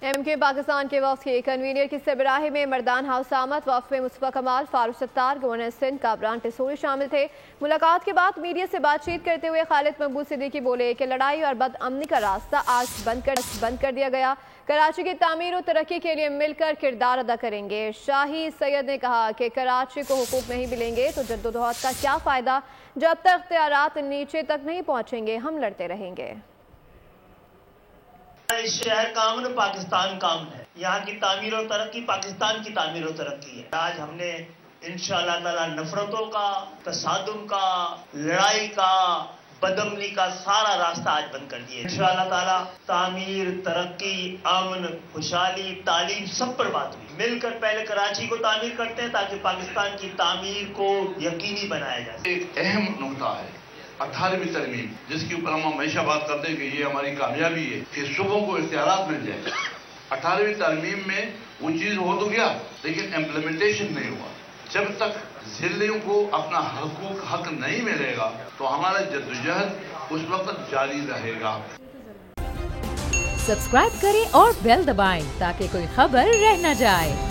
MK Pakistan के वफ़द के convener की सरबराही में मर्दान हाउस आमद। वफ़द में मुस्तफा कमाल, फारूक सत्तार, गवर्नर सिंध कामरान टिसोरी शामिल थे। मुलाकात के बाद मीडिया से बातचीत करते हुए खालिद महबूब सिद्दीकी बोले कि लड़ाई और बदअमनी का रास्ता आज बंद कर दिया गया। कराची की तामीर और तरक्की के लिए मिलकर किरदार अदा करेंगे। शाही सैयद ने कहा कि कराची को हुकूक नहीं मिलेंगे तो जद्दोजहद का क्या फ़ायदा, जब तक इख्तियारात नीचे तक नहीं पहुँचेंगे हम लड़ते रहेंगे। इस शहर का अमन पाकिस्तान का अमन है। यहाँ की तामीर और तरक्की पाकिस्तान की तामीर और तरक्की है। आज हमने इंशाअल्लाह ताला नफरतों का, तसादुम का, लड़ाई का, बदअमनी का सारा रास्ता आज बंद कर दिया। इंशाअल्लाह ताला तामीर, तरक्की, अमन, खुशहाली, तालीम सब पर बात हुई। मिलकर पहले कराची को तामीर करते हैं ताकि पाकिस्तान की तामीर को यकीनी बनाया जाए। एक अहम नुकता है 18वीं तरमीम, जिसके ऊपर हम हमेशा बात करते हैं कि ये हमारी कामयाबी है कि सूबों को इख्तियारात मिल जाए। 18वीं तरमीम में वो चीज़ हो तो गया, लेकिन इम्प्लीमेंटेशन नहीं हुआ। जब तक जिलों को अपना हक नहीं मिलेगा तो हमारा जद्दोजहद उस वक्त जारी रहेगा। सब्सक्राइब करें और बेल दबाएं ताकि कोई खबर रह न जाए।